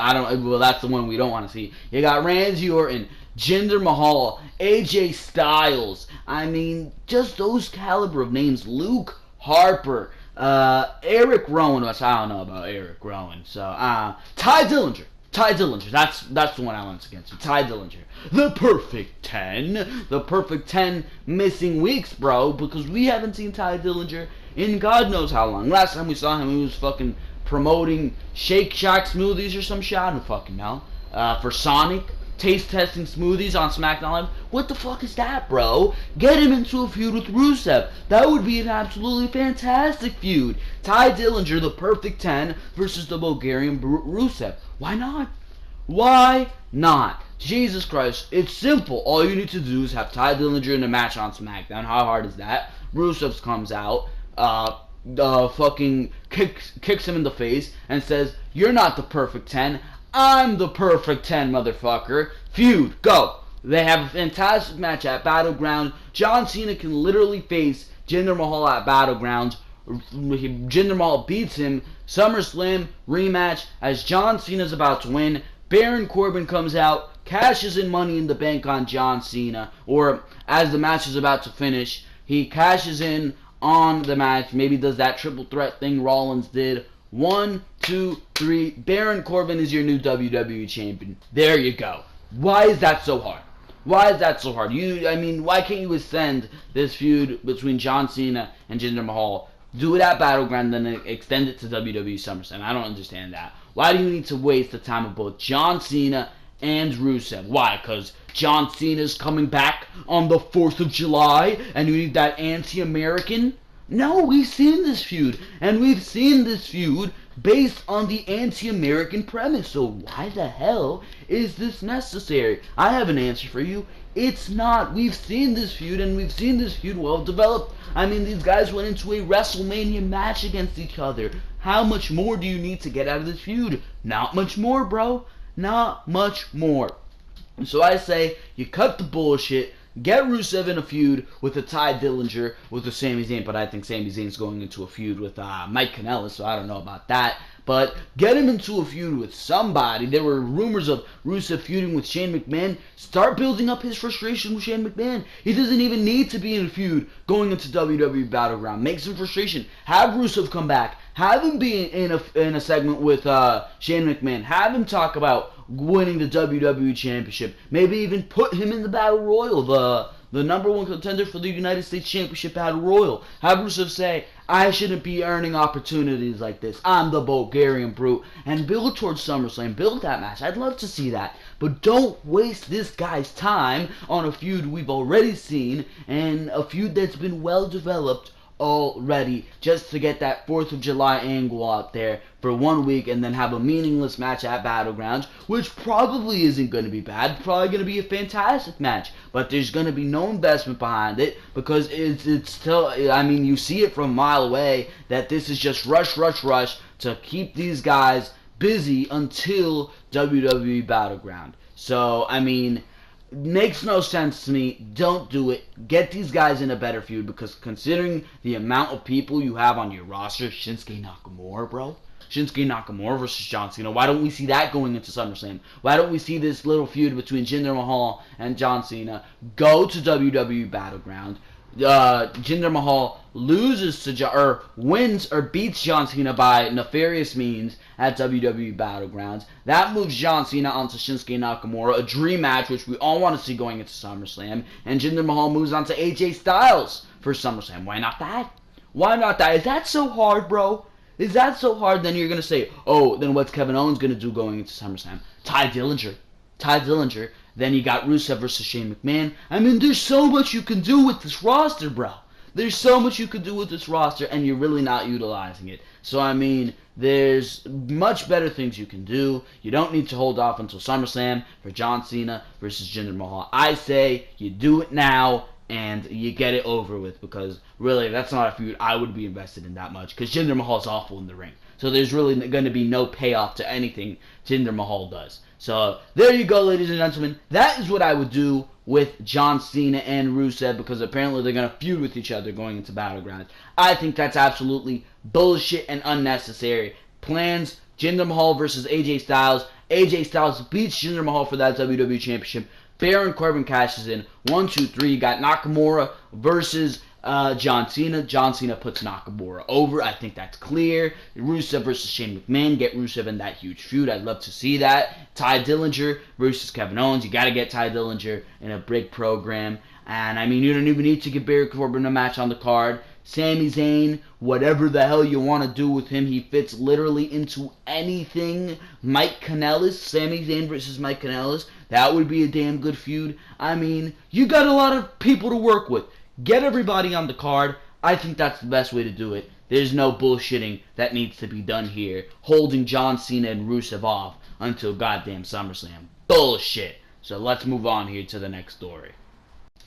that's the one we don't want to see. You got Randy Orton, Jinder Mahal, AJ Styles. I mean, just those caliber of names. Luke Harper, Eric Rowan. Which I don't know about Eric Rowan. So, Ty Dillinger. That's the one I want to get to. Ty Dillinger. The Perfect 10. The Perfect 10 missing weeks, bro, because we haven't seen Ty Dillinger in God knows how long. Last time we saw him, he was fucking promoting Shake Shack smoothies or some shit. I don't fucking know. For Sonic. Taste testing smoothies on SmackDown Live. What the fuck is that, bro? Get him into a feud with Rusev. That would be an absolutely fantastic feud. Ty Dillinger, the Perfect 10, versus the Bulgarian Rusev. Why not? Why not? Jesus Christ. It's simple. All you need to do is have Ty Dillinger in a match on SmackDown. How hard is that? Rusev comes out, fucking kicks him in the face and says, "You're not the Perfect 10. I'm the Perfect 10, motherfucker." Feud, go. They have a fantastic match at Battleground. John Cena can literally face Jinder Mahal at Battleground. Jinder Mahal beats him. SummerSlam rematch as John Cena's about to win. Baron Corbin comes out, cashes in Money in the Bank on John Cena. Or as the match is about to finish, he cashes in on the match. Maybe does that triple threat thing Rollins did. 1, 2, 3. Baron Corbin is your new WWE champion. There you go. Why is that so hard? Why is that so hard? Why can't you extend this feud between John Cena and Jinder Mahal? Do it at Battleground, then extend it to WWE SummerSlam. I don't understand that. Why do you need to waste the time of both John Cena and Rusev? Why? Because John Cena's coming back on the 4th of July, and you need that anti-American? No, we've seen this feud, and we've seen this feud based on the anti-American premise, so why the hell is this necessary? I have an answer for you. It's not. We've seen this feud, and we've seen this feud well developed. I mean, these guys went into a Wrestlemania match against each other. How much more do you need to get out of this feud? Not much more, bro. Not much more. So I say, you cut the bullshit. Get Rusev in a feud with a Ty Dillinger, with a Sami Zayn, but I think Sami Zayn's going into a feud with Mike Kanellis, so I don't know about that. But get him into a feud with somebody. There were rumors of Rusev feuding with Shane McMahon. Start building up his frustration with Shane McMahon. He doesn't even need to be in a feud going into WWE Battleground. Make some frustration. Have Rusev come back. Have him be in a segment with Shane McMahon. Have him talk about winning the WWE Championship. Maybe even put him in the Battle Royal, the number one contender for the United States Championship Battle Royal. Have Rusev say, "I shouldn't be earning opportunities like this. I'm the Bulgarian Brute." And build towards SummerSlam. Build that match. I'd love to see that. But don't waste this guy's time on a feud we've already seen and a feud that's been well developed already, just to get that 4th of July angle out there for 1 week and then have a meaningless match at Battlegrounds, which probably isn't going to be bad, probably going to be a fantastic match, but there's going to be no investment behind it because it's still, you see it from a mile away that this is just rush to keep these guys busy until WWE Battleground. So, I mean, makes no sense to me. Don't do it. Get these guys in a better feud, because considering the amount of people you have on your roster, Shinsuke Nakamura, bro. Shinsuke Nakamura versus John Cena. Why don't we see that going into SummerSlam? Why don't we see this little feud between Jinder Mahal and John Cena go to WWE Battleground? Jinder Mahal loses to wins or beats John Cena by nefarious means at WWE Battlegrounds. That moves John Cena onto Shinsuke Nakamura, a dream match which we all want to see going into SummerSlam. And Jinder Mahal moves on to AJ Styles for SummerSlam. Why not that? Why not that? Is that so hard, bro? Is that so hard? Then you're going to say, oh, then what's Kevin Owens going to do going into SummerSlam? Ty Dillinger. Then you got Rusev versus Shane McMahon. I mean, there's so much you can do with this roster, bro. There's so much you can do with this roster, and you're really not utilizing it. So, I mean, there's much better things you can do. You don't need to hold off until SummerSlam for John Cena versus Jinder Mahal. I say you do it now, and you get it over with, because really, that's not a feud I would be invested in that much, because Jinder Mahal's awful in the ring. So there's really going to be no payoff to anything Jinder Mahal does. So there you go, ladies and gentlemen. That is what I would do with John Cena and Rusev, because apparently they're going to feud with each other going into Battleground. I think that's absolutely bullshit and unnecessary. Plans, Jinder Mahal versus AJ Styles. AJ Styles beats Jinder Mahal for that WWE Championship. Baron Corbin cashes in. 1, 2, 3. You got Nakamura versus John Cena. John Cena puts Nakamura over. I think that's clear. Rusev versus Shane McMahon. Get Rusev in that huge feud. I'd love to see that. Ty Dillinger versus Kevin Owens. You got to get Ty Dillinger in a big program. And, I mean, you don't even need to give Baron Corbin a match on the card. Sami Zayn, whatever the hell you want to do with him, he fits literally into anything. Mike Kanellis, Sami Zayn versus Mike Kanellis, that would be a damn good feud. I mean, you got a lot of people to work with. Get everybody on the card. I think that's the best way to do it. There's no bullshitting that needs to be done here, holding John Cena and Rusev off until goddamn SummerSlam. Bullshit. So let's move on here to the next story.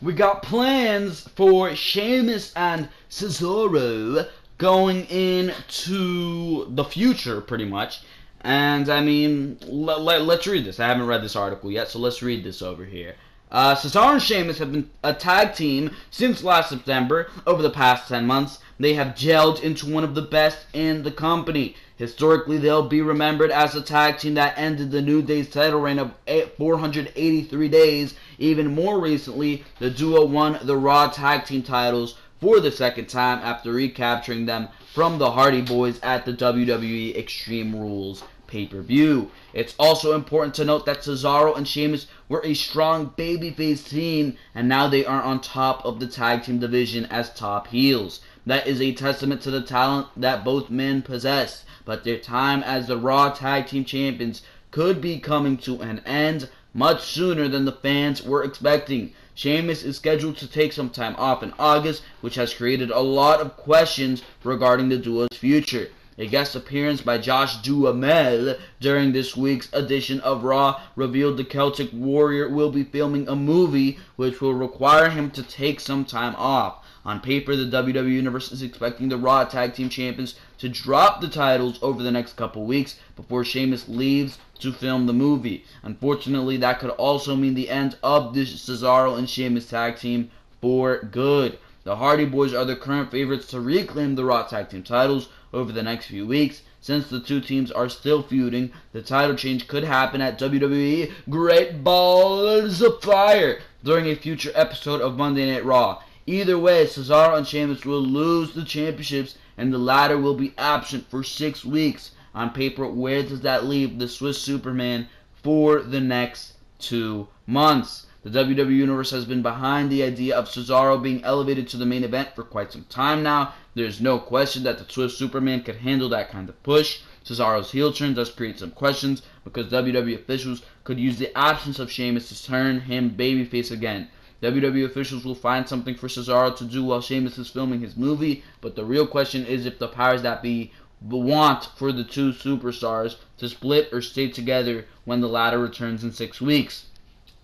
We got plans for Sheamus and Cesaro going into the future, pretty much. And, I mean, let's read this. I haven't read this article yet, so let's read this over here. Cesaro and Sheamus have been a tag team since last September. Over the past 10 months, they have gelled into one of the best in the company. Historically, they'll be remembered as a tag team that ended the New Day's title reign of 483 days. Even more recently, the duo won the Raw tag team titles for the second time after recapturing them from the Hardy Boys at the WWE Extreme Rules pay-per-view. It's also important to note that Cesaro and Sheamus were a strong babyface team, and now they are on top of the tag team division as top heels. That is a testament to the talent that both men possess, but their time as the Raw Tag Team Champions could be coming to an end much sooner than the fans were expecting. Sheamus is scheduled to take some time off in August, which has created a lot of questions regarding the duo's future. A guest appearance by Josh Duhamel during this week's edition of Raw revealed the Celtic Warrior will be filming a movie which will require him to take some time off. On paper, the WWE Universe is expecting the Raw Tag Team Champions to drop the titles over the next couple weeks before Sheamus leaves to film the movie. Unfortunately, that could also mean the end of this Cesaro and Sheamus tag team for good. The Hardy Boys are the current favorites to reclaim the Raw Tag Team titles over the next few weeks. Since the two teams are still feuding, the title change could happen at WWE Great Balls of Fire during a future episode of Monday Night Raw. Either way, Cesaro and Sheamus will lose the championships, and the latter will be absent for 6 weeks. On paper, where does that leave the Swiss Superman for the next 2 months? The WWE Universe has been behind the idea of Cesaro being elevated to the main event for quite some time now. There's no question that the Swiss Superman could handle that kind of push. Cesaro's heel turn does create some questions because WWE officials could use the absence of Sheamus to turn him babyface again. WWE officials will find something for Cesaro to do while Sheamus is filming his movie, but the real question is if the powers that be want for the two superstars to split or stay together when the latter returns in 6 weeks.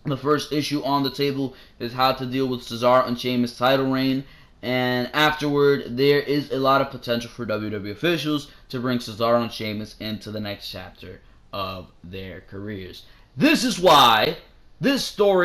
The first issue on the table is how to deal with Cesaro and Sheamus' title reign, And afterward, there is a lot of potential for WWE officials to bring Cesaro and Sheamus into the next chapter of their careers. This story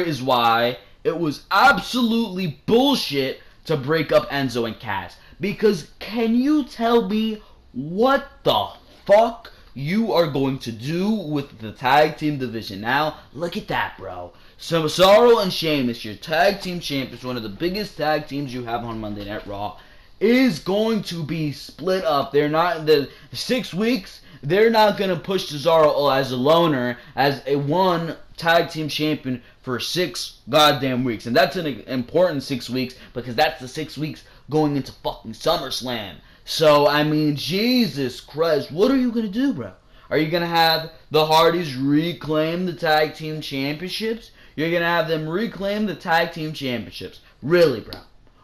is why it was absolutely bullshit to break up Enzo and Cass. Because can you tell me what the fuck you are going to do with the tag team division now? Look at that, bro. Cesaro and Sheamus, your tag team champions, one of the biggest tag teams you have on Monday Night Raw, is going to be split up. They're not, the 6 weeks, they're not going to push Cesaro as a loner, as a one tag team champion for 6 goddamn weeks. And that's an important 6 weeks, because that's the 6 weeks going into fucking SummerSlam. So, I mean, Jesus Christ, what are you going to do, bro? Are you going to have the Hardys reclaim the tag team championships? You're going to have them reclaim the tag team championships. Really, bro?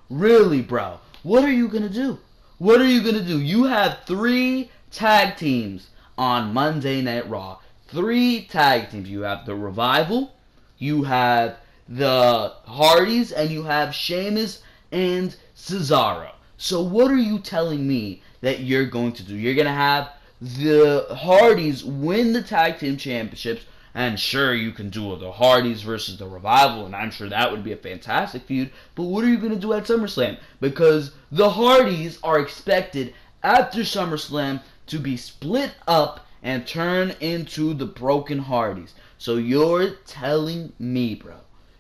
Really, bro? What are you going to do? What are you going to do? You have 3 tag teams on Monday Night Raw. 3 tag teams. You have the Revival, you have the Hardys, and you have Sheamus and Cesaro. So what are you telling me that you're going to do? You're going to have the Hardys win the tag team championships, and sure, you can do the Hardys versus the Revival, and I'm sure that would be a fantastic feud, but what are you going to do at SummerSlam? Because the Hardys are expected after SummerSlam to be split up and turn into the Broken Hardys. So you're telling me, bro,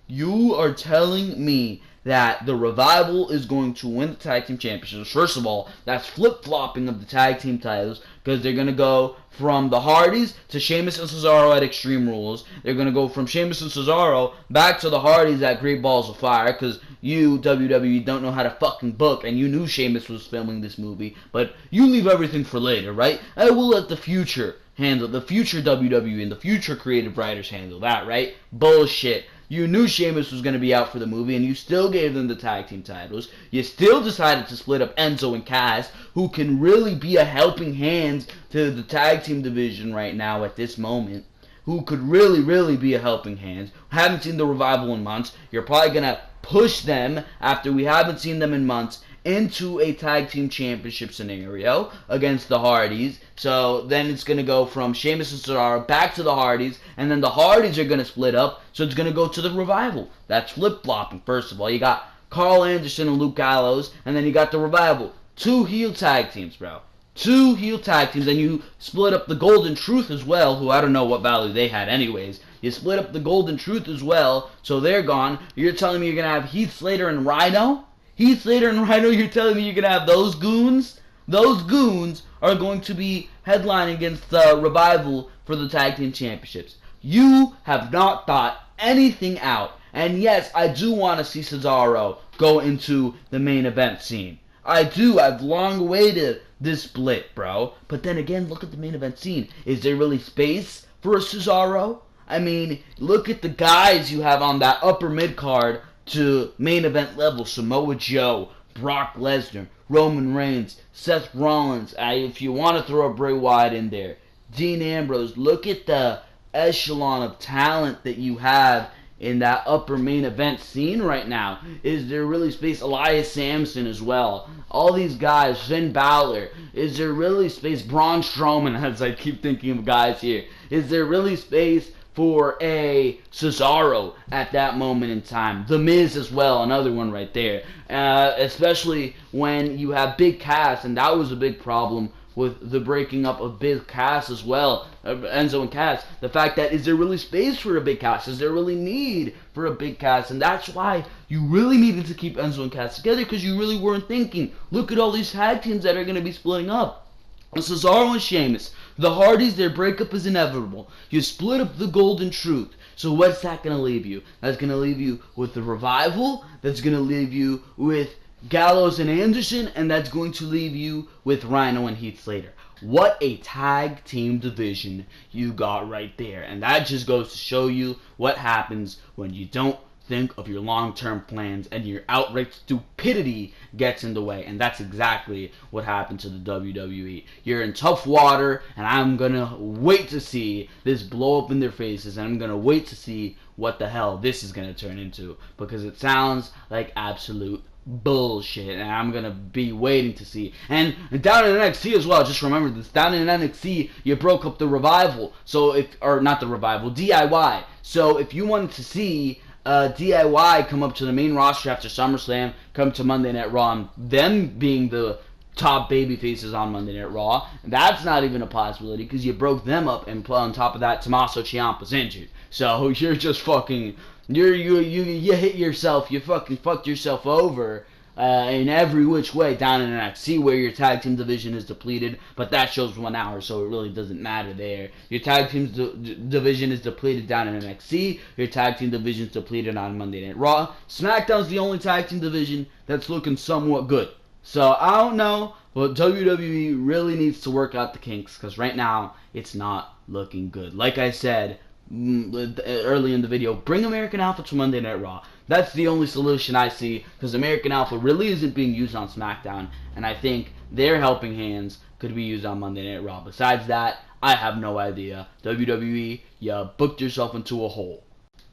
you are telling me that the Revival is going to win the tag team championships. First of all, that's flip-flopping of the tag team titles, because they're going to go from the Hardys to Sheamus and Cesaro at Extreme Rules. They're going to go from Sheamus and Cesaro back to the Hardys at Great Balls of Fire, because you, WWE, don't know how to fucking book, and you knew Sheamus was filming this movie, but you leave everything for later, right? I will let the future handle, the future WWE and the future creative writers handle that, right? Bullshit. You knew Sheamus was going to be out for the movie, and you still gave them the tag team titles. You still decided to split up Enzo and Cass, who can really be a helping hand to the tag team division right now at this moment. Who could really, really be a helping hand. Haven't seen the Revival in months. You're probably going to push them, after we haven't seen them in months, into a tag team championship scenario against the Hardys. So then it's going to go from Sheamus and Cesaro back to the Hardys, and then the Hardys are going to split up, so it's going to go to the Revival. That's flip-flopping, first of all. You got Carl Anderson and Luke Gallows, and then you got the Revival. 2 heel tag teams, bro. 2 heel tag teams, and you split up the Golden Truth as well, who I don't know what value they had anyways. You split up the Golden Truth as well, so they're gone. You're telling me you're going to have Heath Slater and Rhino? Heath Slater and Rhino, you're telling me you're going to have those goons? Those goons are going to be headlining against the Revival for the Tag Team Championships. You have not thought anything out. And yes, I do want to see Cesaro go into the main event scene. I do. I've long awaited this split, bro. But then again, look at the main event scene. Is there really space for a Cesaro? I mean, look at the guys you have on that upper mid-card to main event level. Samoa Joe, Brock Lesnar, Roman Reigns, Seth Rollins. If you want to throw a Bray Wyatt in there, Dean Ambrose. Look at the echelon of talent that you have in that upper main event scene right now. Is there really space? Elias Samson as well. All these guys, Finn Balor. Is there really space? Braun Strowman, as I keep thinking of guys here. Is there really space for a Cesaro at that moment in time? The Miz as well, another one right there. Especially when you have Big Cass, and that was a big problem with the breaking up of Big Cass as well, Enzo and Cass. The fact that, is there really space for a Big Cass? Is there really need for a Big Cass? And that's why you really needed to keep Enzo and Cass together, because you really weren't thinking, look at all these tag teams that are going to be splitting up. Cesaro and Sheamus, the Hardys, their breakup is inevitable. You split up the Golden Truth. So what's that going to leave you? That's going to leave you with the Revival. That's going to leave you with Gallows and Anderson, and that's going to leave you with Rhino and Heath Slater. What a tag team division you got right there. And that just goes to show you what happens when you don't think of your long-term plans and your outright stupidity gets in the way. And that's exactly what happened to the WWE. You're in tough water, and I'm gonna wait to see this blow up in their faces, and I'm gonna wait to see what the hell this is gonna turn into, because it sounds like absolute bullshit, and I'm gonna be waiting to see. And down in NXT as well, just remember this, down in NXT, you broke up the Revival, so or not the Revival, DIY. So if you wanted to see DIY come up to the main roster after SummerSlam, come to Monday Night Raw, and them being the top baby faces on Monday Night Raw, that's not even a possibility, because you broke them up, and on top of that, Tommaso Ciampa's injured. So you're just fucking, you hit yourself, you fucking fucked yourself over in every which way down in NXT, where your tag team division is depleted, but that show's 1 hour, so it really doesn't matter there. Your tag team division is depleted down in NXT, your tag team division is depleted on Monday Night Raw. SmackDown's the only tag team division that's looking somewhat good. So I don't know, but WWE really needs to work out the kinks, because right now it's not looking good. Like I said early in the video, bring American Alpha to Monday Night Raw. That's the only solution I see, because American Alpha really isn't being used on SmackDown, and I think their helping hands could be used on Monday Night Raw. Besides that, I have no idea. WWE, you booked yourself into a hole.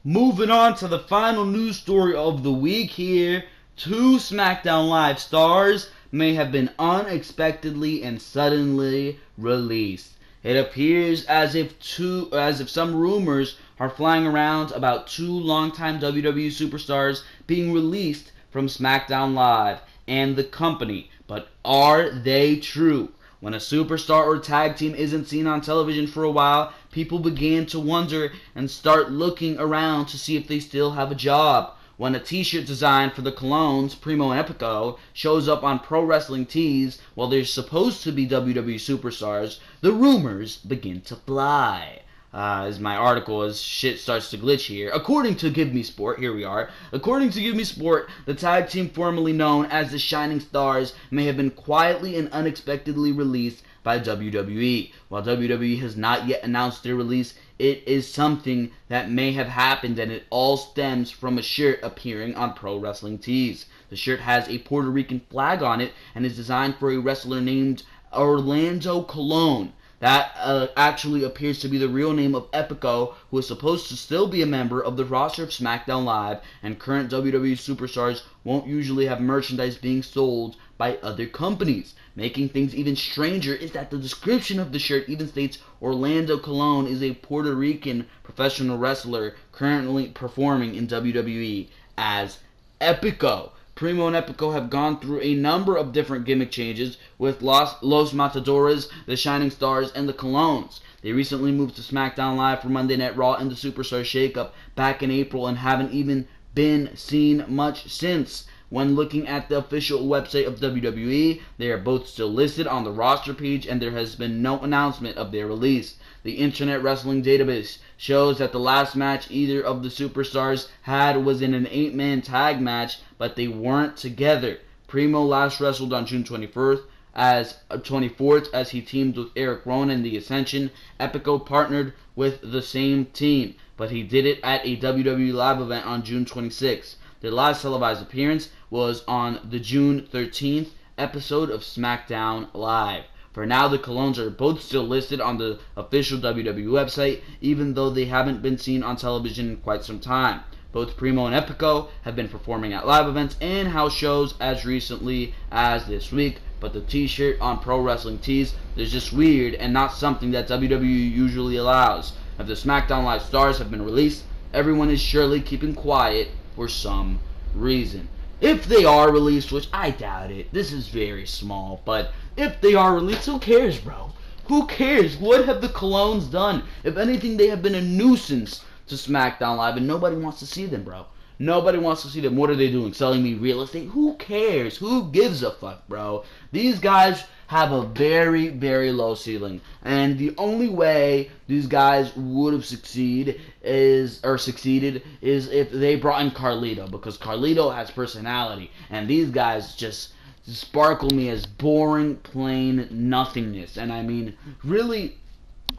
Moving on to the final news story of the week here. 2 SmackDown Live stars may have been unexpectedly and suddenly released. It appears as if some rumors are flying around about 2 longtime WWE superstars being released from SmackDown Live and the company. But are they true? When a superstar or tag team isn't seen on television for a while, people begin to wonder and start looking around to see if they still have a job. When a t-shirt designed for the Colognes, Primo and Epico, shows up on Pro Wrestling Tees while they're supposed to be WWE superstars, the rumors begin to fly. As my article as shit starts to glitch here. According to Give Me Sport, here we are. According to Give Me Sport, the tag team formerly known as the Shining Stars may have been quietly and unexpectedly released by WWE. While WWE has not yet announced their release, it is something that may have happened, and it all stems from a shirt appearing on Pro Wrestling Tees. The shirt has a Puerto Rican flag on it and is designed for a wrestler named Orlando Colon. That actually appears to be the real name of Epico, who is supposed to still be a member of the roster of SmackDown Live, and current WWE superstars won't usually have merchandise being sold by other companies. Making things even stranger is that the description of the shirt even states Orlando Colon is a Puerto Rican professional wrestler currently performing in WWE as Epico. Primo and Epico have gone through a number of different gimmick changes with Los Matadores, the Shining Stars, and the Colognes. They recently moved to SmackDown Live for Monday Night Raw and the Superstar Shakeup back in April and haven't even been seen much since. When looking at the official website of WWE, they are both still listed on the roster page, and there has been no announcement of their release. The Internet Wrestling Database shows that the last match either of the superstars had was in an 8-man tag match, but they weren't together. Primo last wrestled on June 24th as he teamed with Eric Rowan in the Ascension. Epico partnered with the same team, but he did it at a WWE Live event on June 26th. Their last televised appearance was on the June 13th episode of SmackDown Live. For now, the Colognes are both still listed on the official WWE website, even though they haven't been seen on television in quite some time. Both Primo and Epico have been performing at live events and house shows as recently as this week, but the t-shirt on Pro Wrestling Tees is just weird and not something that WWE usually allows. If the SmackDown Live stars have been released, everyone is surely keeping quiet for some reason. If they are released, which I doubt it, this is very small, but if they are released, who cares, bro? Who cares? What have the Colognes done? If anything, they have been a nuisance to SmackDown Live, and nobody wants to see them, bro. Nobody wants to see them. What are they doing? Selling me real estate? Who cares? Who gives a fuck, bro? These guys have a very, very low ceiling, and the only way these guys would have succeeded is if they brought in Carlito, because Carlito has personality, and these guys just sparkle me as boring, plain nothingness. And I mean, really,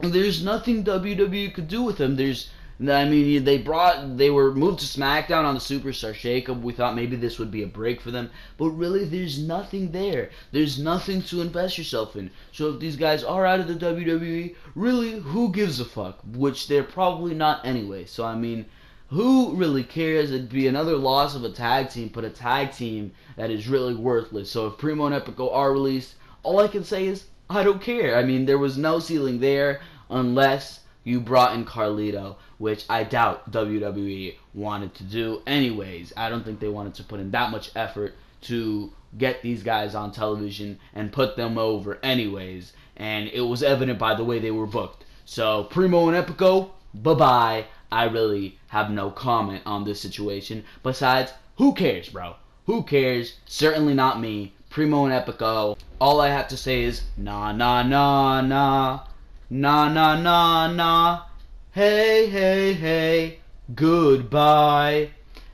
there's nothing WWE could do with them. They were moved to SmackDown on the Superstar Shakeup. We thought maybe this would be a break for them, but really there's nothing there. There's nothing to invest yourself in. So if these guys are out of the WWE, really, who gives a fuck? Which they're probably not anyway. So I mean, who really cares? It'd be another loss of a tag team, but a tag team that is really worthless. So if Primo and Epico are released, all I can say is I don't care. I mean, there was no ceiling there unless you brought in Carlito, which I doubt WWE wanted to do anyways. I don't think they wanted to put in that much effort to get these guys on television and put them over anyways. And it was evident by the way they were booked. So Primo and Epico, bye-bye. I really have no comment on this situation. Besides, who cares, bro? Who cares? Certainly not me. Primo and Epico. All I have to say is, nah, nah, nah, nah. Nah, nah, nah, nah. Hey, hey, hey. Goodbye.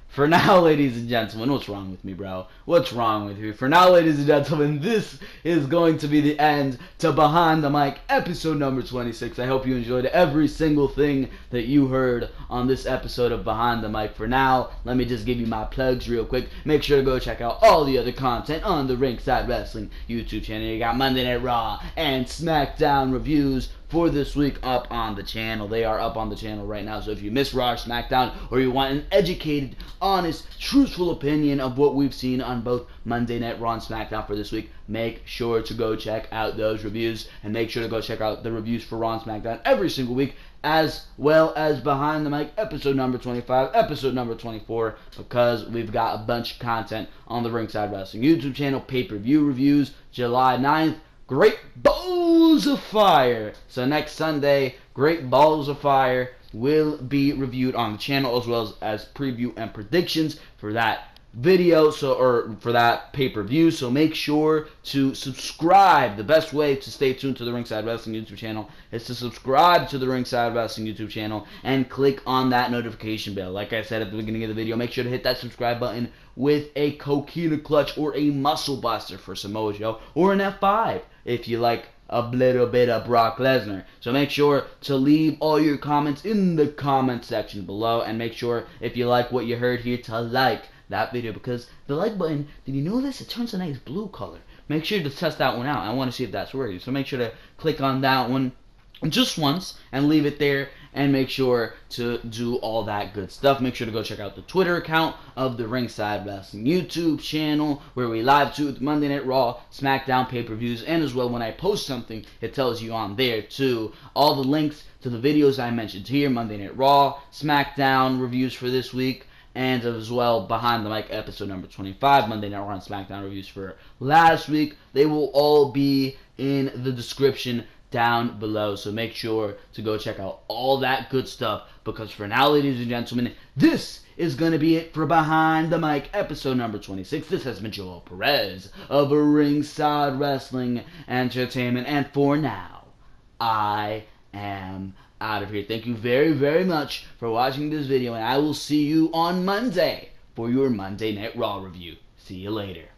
For now, ladies and gentlemen, what's wrong with me, bro? What's wrong with you? For now, ladies and gentlemen, this is going to be the end to Behind the Mic, episode number 26. I hope you enjoyed every single thing that you heard on this episode of Behind the Mic. For now, let me just give you my plugs real quick. Make sure to go check out all the other content on the Ringside Wrestling YouTube channel. You got Monday Night Raw and Smackdown reviews for this week up on the channel. They are up on the channel right now, so if you miss Raw or Smackdown, or you want an educated, honest, truthful opinion of what we've seen on both Monday Night Raw and Smackdown for this week, make sure to go check out those reviews, and make sure to go check out the reviews for Raw and Smackdown every single week, as well as Behind the Mic, episode number 25, episode number 24, because we've got a bunch of content on the Ringside Wrestling YouTube channel, pay-per-view reviews, July 9th, Great Balls of Fire. So next Sunday, Great Balls of Fire will be reviewed on the channel, as well as preview and predictions for that video, or for that pay-per-view. So make sure to subscribe. The best way to stay tuned to the Ringside Wrestling YouTube channel is to subscribe to the Ringside Wrestling YouTube channel and click on that notification bell. Like I said at the beginning of the video, make sure to hit that subscribe button with a coquina clutch or a muscle buster for Samoa Joe, or an F5 if you like a little bit of Brock Lesnar. So make sure to leave all your comments in the comment section below, and make sure, if you like what you heard here, to like that video, because the like button, did you know this? It turns a nice blue color. Make sure to test that one out. I want to see if that's working. So make sure to click on that one just once and leave it there, and make sure to do all that good stuff. Make sure to go check out the Twitter account of the Ringside Wrestling YouTube channel, where we live tweet Monday Night Raw, SmackDown pay-per-views, and as well when I post something, it tells you on there too. All the links to the videos I mentioned here, Monday Night Raw, SmackDown reviews for this week, and as well Behind the Mic episode number 25, Monday Night Raw and SmackDown reviews for last week. They will all be in the description down below, so make sure to go check out all that good stuff, because for now, ladies and gentlemen, this is going to be it for Behind the Mic episode number 26. This has been Joel Perez of Ringside Wrestling Entertainment, and for now, I am out of here. Thank you very, very much for watching this video, and I will see you on Monday for your Monday Night Raw review. See you later.